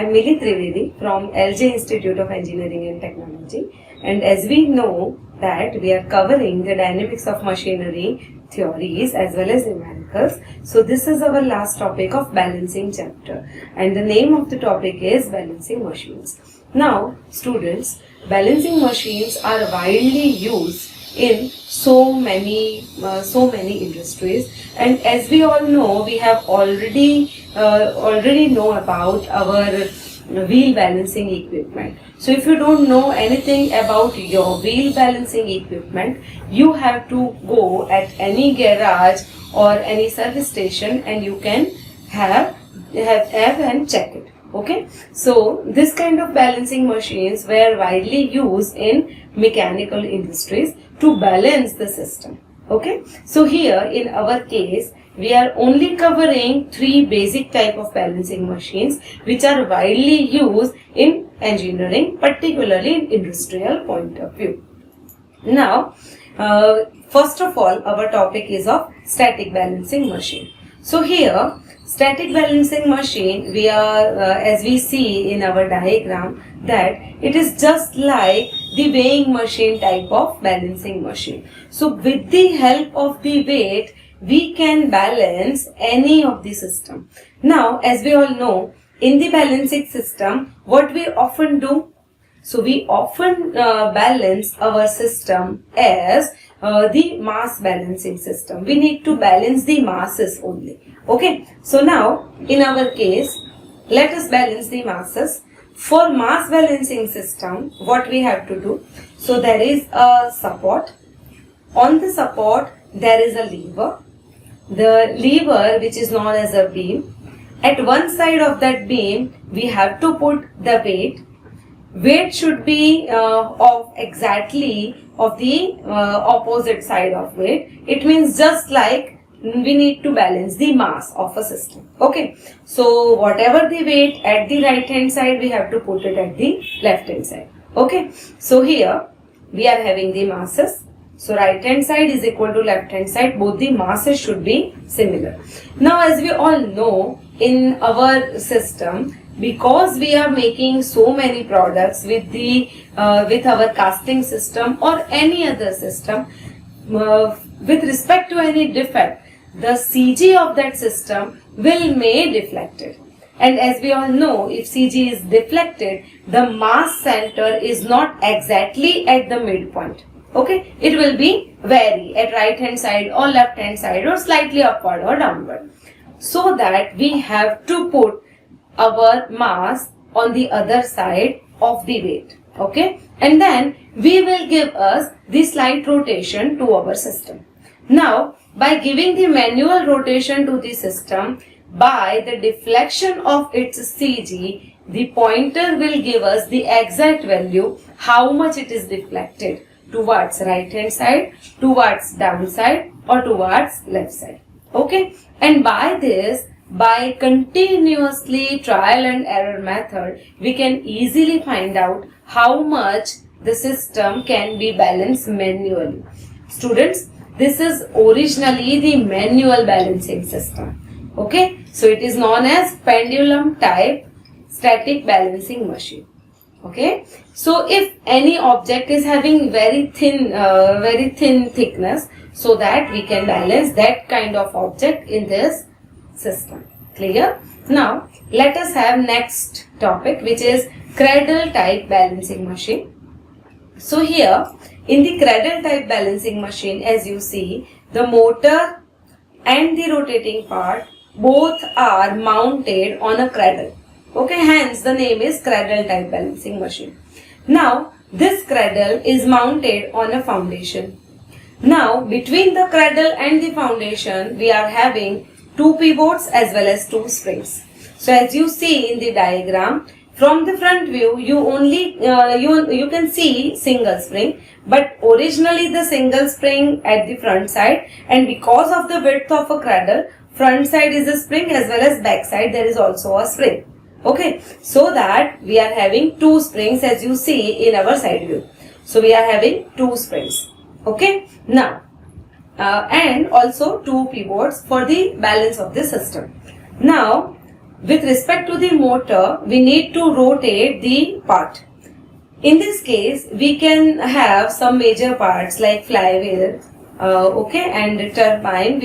am Mili Trivedi from LJ Institute of Engineering and Technology, and as we know that we are covering the dynamics of machinery theories as well as numericals. So this is our last topic of balancing chapter, and the name of the topic is balancing machines. Now students, balancing machines are widely used in so many industries, and as we all know, we have already know about our wheel balancing equipment. So if you don't know anything about your wheel balancing equipment, you have to go at any garage or any service station and you can have and check it. Okay, so this kind of balancing machines were widely used in mechanical industries to balance the system. Okay, so here in our case we are only covering three basic type of balancing machines which are widely used in engineering, particularly in industrial point of view. Now first of all, our topic is of static balancing machine. So here static balancing machine, we are as we see in our diagram, that it is just like the weighing machine type of balancing machine. So with the help of the weight, we can balance any of the system. Now as we all know, in the balancing system, what we often do, so we often balance our system as the mass balancing system. We need to balance the masses only. Okay, so now in our case, let us balance the masses. For mass balancing system, what we have to do, so there is a support. On the support, there is a lever. The lever, which is known as a beam. At one side of that beam, we have to put the weight. Weight should be of exactly of the opposite side of weight. It means just like we need to balance the mass of a system. Okay, so whatever the weight at the right hand side, we have to put it at the left hand side. Okay, so here we are having the masses. So right hand side is equal to left hand side. Both the masses should be similar. Now as we all know, in our system, because we are making so many products with the with our casting system or any other system, with respect to any defect, the CG of that system will may deflected. And as we all know, if CG is deflected, the mass center is not exactly at the midpoint. Okay, it will be vary at right hand side or left hand side or slightly upward or downward. So that we have to put our mass on the other side of the weight. Okay, and then we will give us the slight rotation to our system. Now by giving the manual rotation to the system, by the deflection of its CG, the pointer will give us the exact value how much it is deflected towards right hand side, towards down side or towards left side. Okay, and by this, by continuously trial and error method, we can easily find out how much the system can be balanced manually. Students, this is originally the manual balancing system. Okay, so it is known as pendulum type static balancing machine. Okay, so if any object is having very thin thickness, so that we can balance that kind of object in this system. Clear? Now let us have next topic, which is cradle type balancing machine. So here in the cradle type balancing machine, as you see, the motor and the rotating part both are mounted on a cradle. Okay, hence the name is cradle type balancing machine. Now this cradle is mounted on a foundation. Now between the cradle and the foundation, we are having two pivots as well as two springs. So as you see in the diagram, from the front view, you only you can see single spring, but originally the single spring at the front side, and because of the width of a cradle, front side is a spring as well as back side there is also a spring. Okay, so that we are having two springs as you see in our side view. So we are having two springs. Okay, now and also two pivots for the balance of the system. Now with respect to the motor, we need to rotate the part. In this case, we can have some major parts like flywheel, and turbine,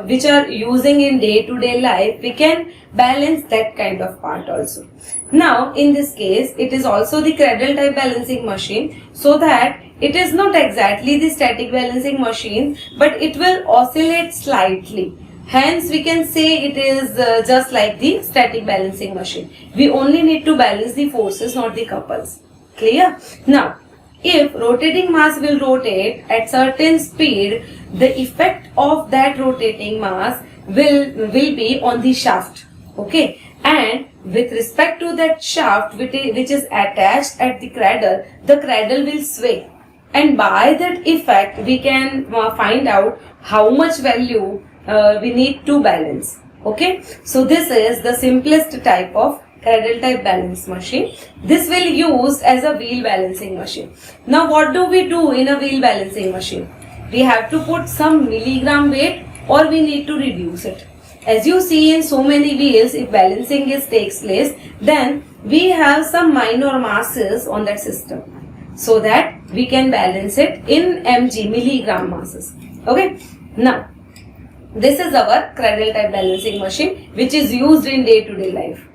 which are using in day-to-day life. We can balance that kind of part also. Now, in this case, it is also the cradle type balancing machine, so that it is not exactly the static balancing machine, but it will oscillate slightly. Hence, we can say it is just like the static balancing machine. We only need to balance the forces, not the couples. Clear? Now, if rotating mass will rotate at certain speed, the effect of that rotating mass will be on the shaft. Okay, and with respect to that shaft which is attached at the cradle will sway, and by that effect we can find out how much value we need to balance. Okay, so this is the simplest type of cradle type balance machine. This will used as a wheel balancing machine. Now, what do we do in a wheel balancing machine? We have to put some milligram weight, or we need to reduce it. As you see in so many wheels, if balancing takes place, then we have some minor masses on that system, so that we can balance it in mg, milligram masses. Okay, now this is our cradle type balancing machine, which is used in day-to-day life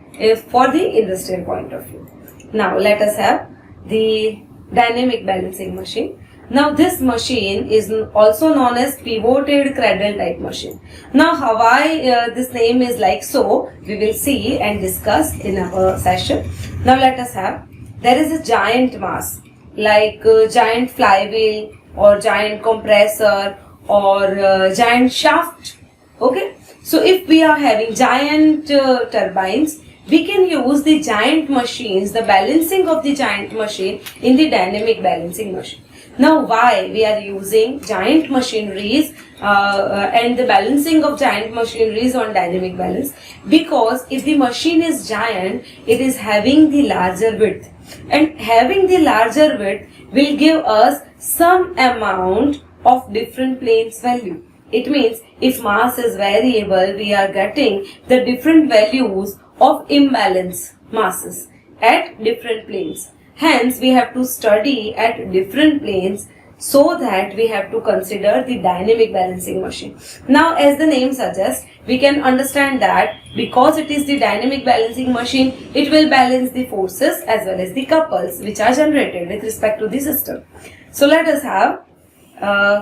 for the industrial point of view. Now let us have the dynamic balancing machine. Now this machine is also known as pivoted cradle type machine. Now why this name is like so, we will see and discuss in our session. Now let us have, there is a giant mass like giant flywheel or giant compressor or giant shaft. Okay, so if we are having giant turbines, we can use the giant machines, the balancing of the giant machine in the dynamic balancing machine. Now why we are using giant machineries and the balancing of giant machineries on dynamic balance? Because if the machine is giant, it is having the larger width, and having the larger width will give us some amount of different planes value. It means if mass is variable, we are getting the different values of imbalance masses at different planes. Hence, we have to study at different planes, so that we have to consider the dynamic balancing machine. Now, as the name suggests, we can understand that because it is the dynamic balancing machine, it will balance the forces as well as the couples which are generated with respect to the system. So, let us have,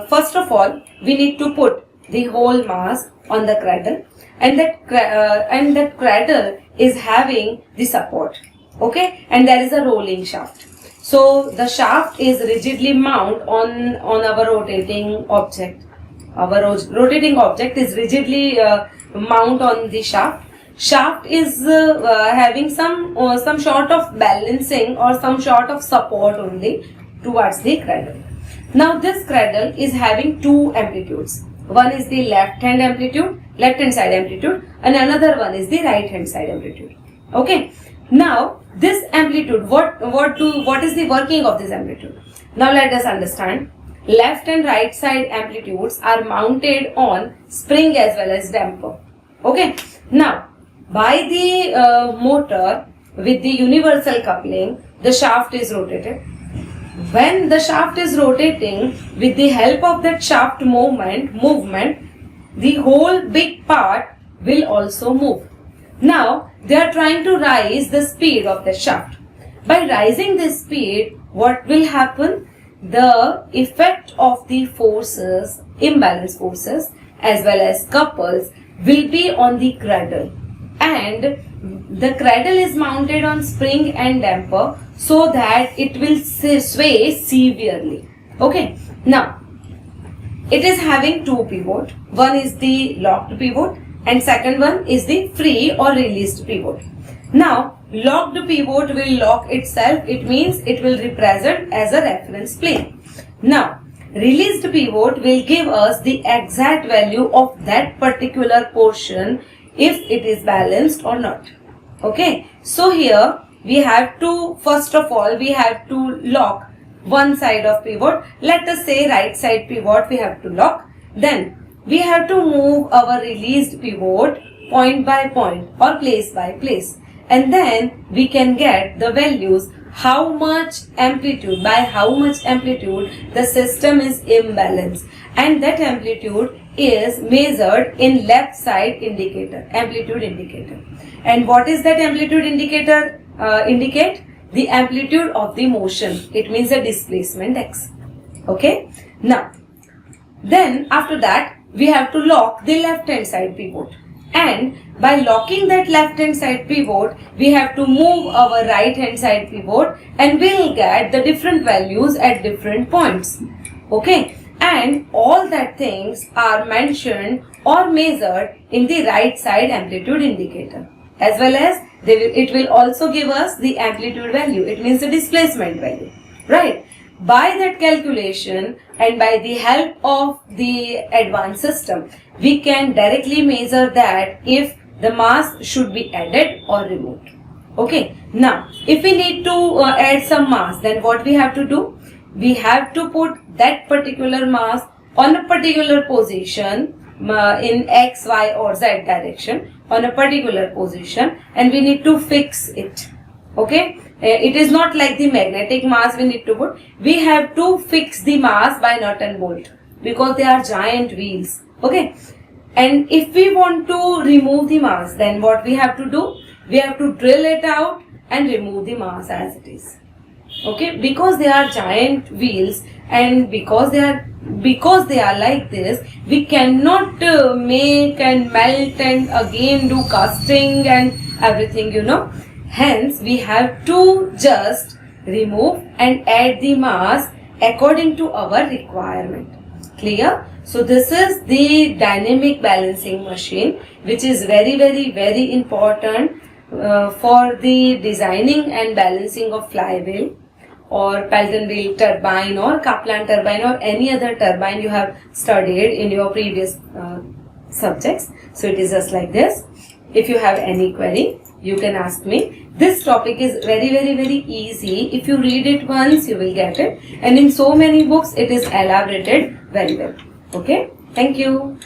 first of all, we need to put the whole mass on the cradle, and that cradle is having the support. Okay, and there is a rolling shaft. So the shaft is rigidly mounted on our rotating object. Our rotating object is rigidly mounted on the shaft. Shaft is having some sort of balancing or some sort of support only towards the cradle. Now this cradle is having two amplitudes. One is the left hand side amplitude, and another one is the right hand side amplitude. Okay. Now this amplitude, what is the working of this amplitude? Now let us understand. Left and right side amplitudes are mounted on spring as well as damper. Okay. Now by the motor with the universal coupling, the shaft is rotated. When the shaft is rotating, with the help of that shaft movement, the whole big part will also move. Now, they are trying to rise the speed of the shaft. By rising the speed, what will happen? The effect of the forces, imbalance forces, as well as couples, will be on the cradle. And the cradle is mounted on spring and damper, so that it will sway severely. Okay. Now, it is having two pivot. One is the locked pivot, and second one is the free or released pivot. Now, locked pivot will lock itself. It means it will represent as a reference plane. Now, released pivot will give us the exact value of that particular portion, if it is balanced or not. Okay. So here we have to, first of all, we have to lock one side of pivot. Let us say right side pivot we have to lock. Then we have to move our released pivot point by point or place by place. And then we can get the values how much amplitude, by how much amplitude the system is imbalanced, and that amplitude is measured in left side indicator, amplitude indicator. And what is that amplitude indicator indicate? The amplitude of the motion. It means the displacement x. Okay. Now, then after that we have to lock the left hand side pivot, and by locking that left hand side pivot we have to move our right hand side pivot, and we'll get the different values at different points. Okay, and all that things are mentioned or measured in the right side amplitude indicator, as well as it will also give us the amplitude value. It means the displacement value, right? By that calculation and by the help of the advanced system, we can directly measure that if the mass should be added or removed. Okay. Now, if we need to add some mass, then what we have to do? We have to put that particular mass on a particular position in x, y or z direction, on a particular position, and we need to fix it. Okay. It is not like the magnetic mass we need to put. We have to fix the mass by nut and bolt because they are giant wheels. Okay. And if we want to remove the mass, then what we have to do? We have to drill it out and remove the mass as it is. Okay. Because they are giant wheels, and because they are like this, we cannot make and melt and again do casting and everything, you know. Hence, we have to just remove and add the mass according to our requirement. Clear? So, this is the dynamic balancing machine, which is very, very, very important for the designing and balancing of flywheel or Pelton wheel turbine or Kaplan turbine or any other turbine you have studied in your previous subjects. So, it is just like this. If you have any query, you can ask me. This topic is very, very, very easy. If you read it once, you will get it. And in so many books, it is elaborated very well. Okay. Thank you.